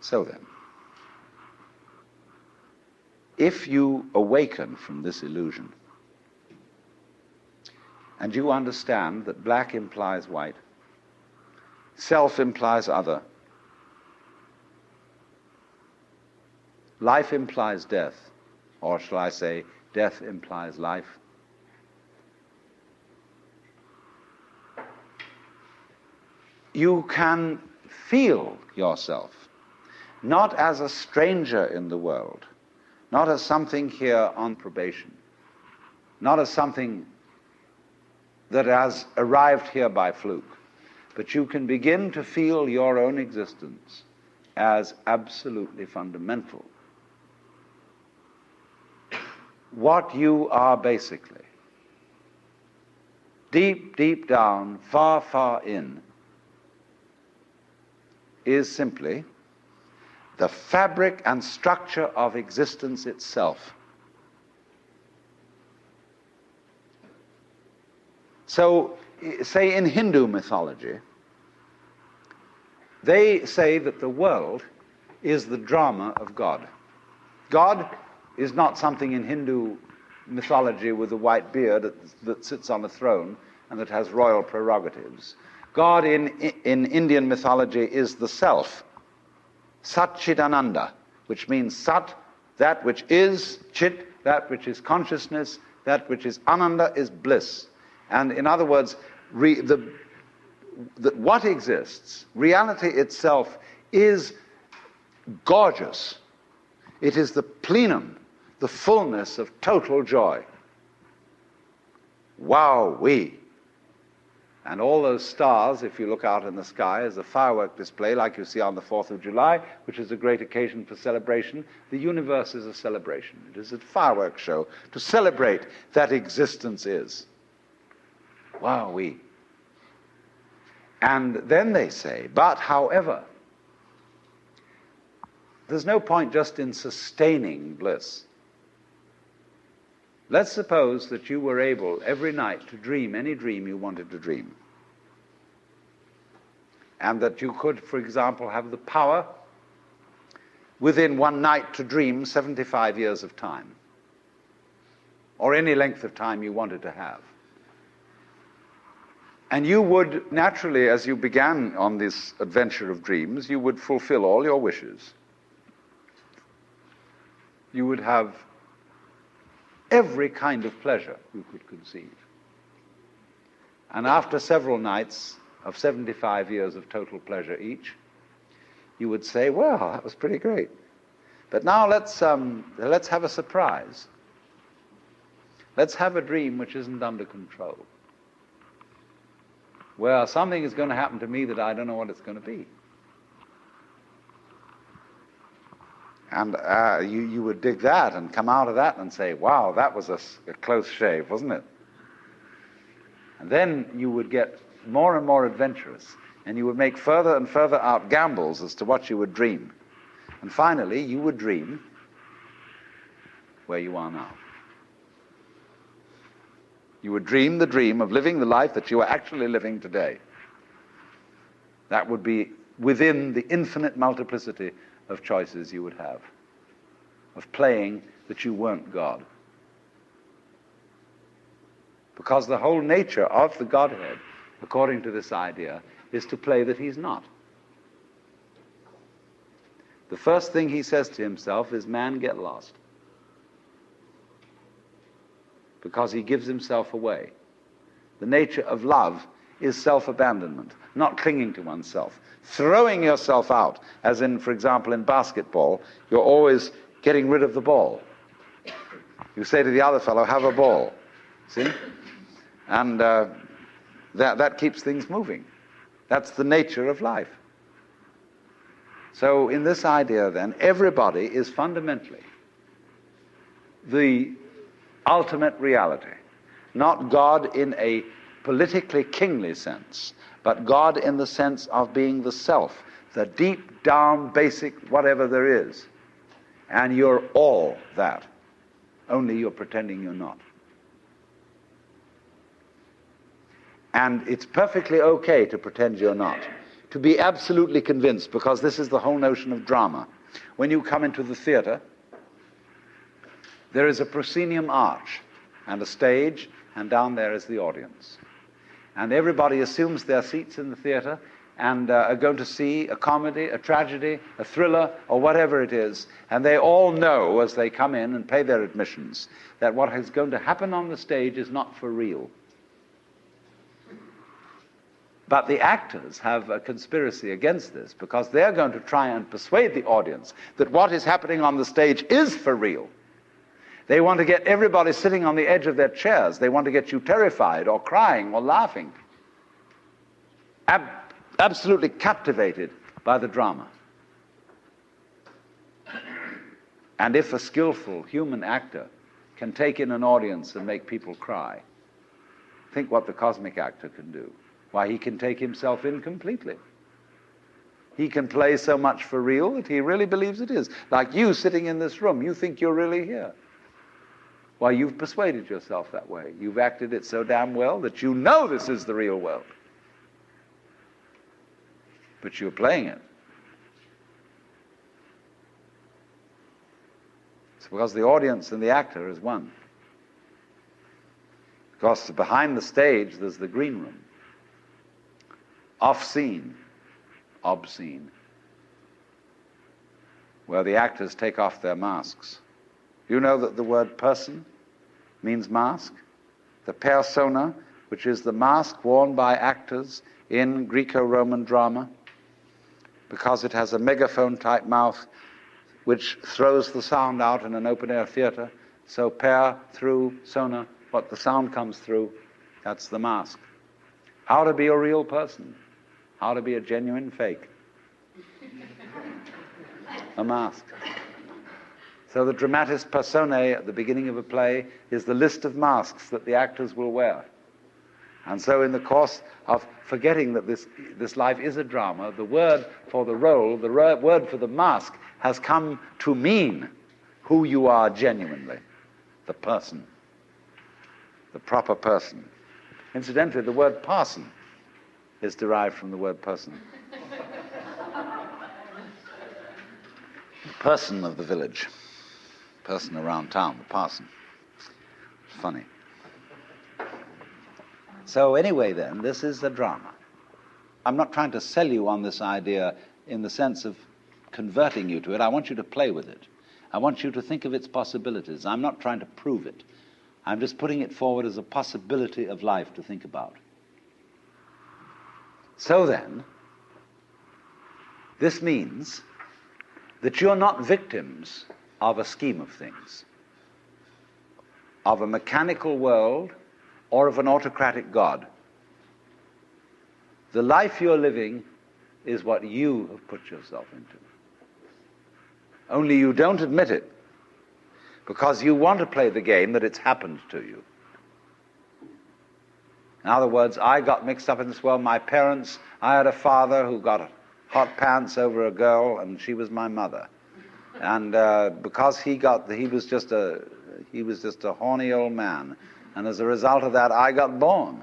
So then, if you awaken from this illusion, and you understand that black implies white, self implies other, life implies death, or shall I say, death implies life, you can feel yourself not as a stranger in the world, not as something here on probation, not as something that has arrived here by fluke, but you can begin to feel your own existence as absolutely fundamental. What you are basically, deep, deep down, far, far in, is simply the fabric and structure of existence itself. So, say in Hindu mythology, they say that the world is the drama of God. God is not something in Hindu mythology with a white beard that sits on a throne and that has royal prerogatives. God in Indian mythology is the self, Satchidananda, which means Sat, that which is, Chit, that which is consciousness, that which is Ananda is bliss. And in other words, what exists, reality itself, is gorgeous. It is the plenum, the fullness of total joy. Wow-wee. And all those stars, if you look out in the sky, as a firework display like you see on the 4th of July, which is a great occasion for celebration, the universe is a celebration. It is a fireworks show to celebrate that existence is. Wow-wee. And then they say, but however, there's no point just in sustaining bliss. Let's suppose that you were able every night to dream any dream you wanted to dream. And that you could, for example, have the power within one night to dream 75 years of time, or any length of time you wanted to have. And you would naturally, as you began on this adventure of dreams, you would fulfill all your wishes. You would have every kind of pleasure you could conceive. And after several nights of 75 years of total pleasure each, you would say, well, that was pretty great. But now let's have a surprise. Let's have a dream which isn't under control, where something is going to happen to me that I don't know what it's going to be. And you would dig that and come out of that and say, wow, that was a close shave, wasn't it? And then you would get more and more adventurous, and you would make further and further out gambles as to what you would dream. And finally, you would dream where you are now. You would dream the dream of living the life that you are actually living today. That would be within the infinite multiplicity of choices you would have, of playing that you weren't God. Because the whole nature of the Godhead, according to this idea, is to play that he's not. The first thing he says to himself is, man, get lost. Because he gives himself away. The nature of love is self-abandonment, not clinging to oneself, throwing yourself out, as in, for example, in basketball, you're always getting rid of the ball. You say to the other fellow, have a ball, see? And that keeps things moving. That's the nature of life. So in this idea, then, everybody is fundamentally the ultimate reality, not God in a politically kingly sense, but God in the sense of being the self, the deep down basic whatever there is. And you're all that, only you're pretending you're not. And it's perfectly okay to pretend you're not. to be absolutely convinced, because this is the whole notion of drama. When you come into the theater, there is a proscenium arch and a stage, and down there is the audience. And everybody assumes their seats in the theater and are going to see a comedy, a tragedy, a thriller, or whatever it is. And they all know, as they come in and pay their admissions, that what is going to happen on the stage is not for real. But the actors have a conspiracy against this, because they're going to try and persuade the audience that what is happening on the stage is for real. They want to get everybody sitting on the edge of their chairs. They want to get you terrified or crying or laughing. Absolutely captivated by the drama. And if a skillful human actor can take in an audience and make people cry, think what the cosmic actor can do. Why, he can take himself in completely. He can play so much for real that he really believes it is. Like you sitting in this room, you think you're really here. Why, you've persuaded yourself that way. You've acted it so damn well that you know this is the real world. But you're playing it. It's because the audience and the actor is one. Because behind the stage, there's the green room. Off-scene, obscene, where the actors take off their masks. You know that the word person means mask? The persona, which is the mask worn by actors in Greco-Roman drama, because it has a megaphone-type mouth which throws the sound out in an open-air theater. So per, through, sona, what the sound comes through, that's the mask. How to be a real person. How to be a genuine fake. A mask. So the dramatis personae at the beginning of a play is the list of masks that the actors will wear. And so in the course of forgetting that this life is a drama, the word for the role, the word for the mask, has come to mean who you are genuinely. The person. The proper person. Incidentally, the word parson is derived from the word person. Person of the village. Person around town, the parson. Funny. So anyway then, this is a drama. I'm not trying to sell you on this idea in the sense of converting you to it. I want you to play with it. I want you to think of its possibilities. I'm not trying to prove it. I'm just putting it forward as a possibility of life to think about. So then, this means that you're not victims of a scheme of things, of a mechanical world, or of an autocratic God. The life you're living is what you have put yourself into. Only you don't admit it, because you want to play the game that it's happened to you. In other words, I got mixed up in this world. My parents, I had a father who got hot pants over a girl, and she was my mother. And because he was just a horny old man. And as a result of that, I got born.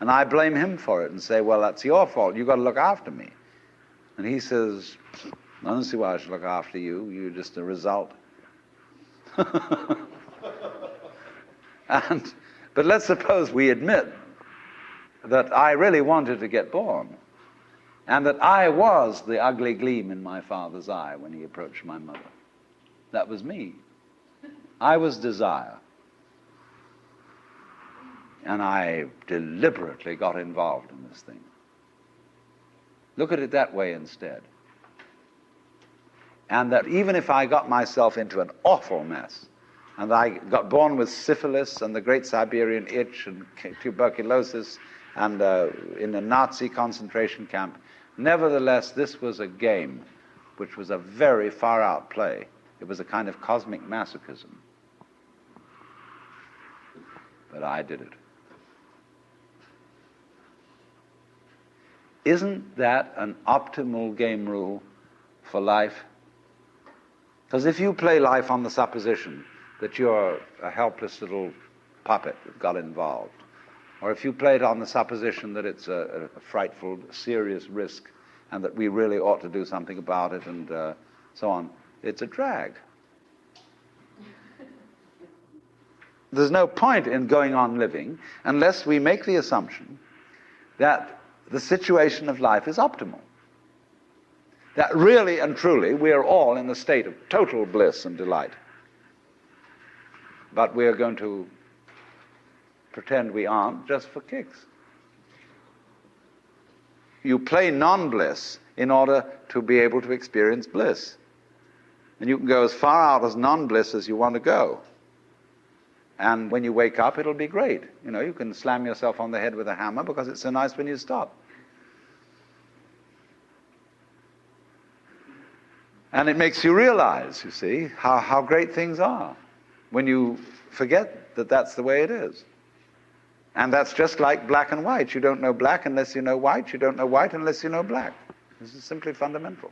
And I blame him for it and say, well, that's your fault. You've got to look after me. And he says, I don't see why I should look after you. You're just a result. But let's suppose we admit that I really wanted to get born, and that I was the ugly gleam in my father's eye when he approached my mother. That was me. I was desire. And I deliberately got involved in this thing. Look at it that way instead. And that even if I got myself into an awful mess, and I got born with syphilis and the Great Siberian Itch and tuberculosis and in a Nazi concentration camp, nevertheless, this was a game which was a very far-out play. It was a kind of cosmic masochism. But I did it. Isn't that an optimal game rule for life? Because if you play life on the supposition that you're a helpless little puppet that got involved, or if you play it on the supposition that it's a frightful, serious risk and that we really ought to do something about it and so on, it's a drag. There's no point in going on living unless we make the assumption that the situation of life is optimal. That really and truly we are all in a state of total bliss and delight. But we are going to pretend we aren't just for kicks. You play non-bliss in order to be able to experience bliss. And you can go as far out as non-bliss as you want to go. And when you wake up, it'll be great. You know, you can slam yourself on the head with a hammer because it's so nice when you stop. And it makes you realize, you see, how great things are when you forget that that's the way it is. And that's just like black and white. You don't know black unless you know white. You don't know white unless you know black. This is simply fundamental.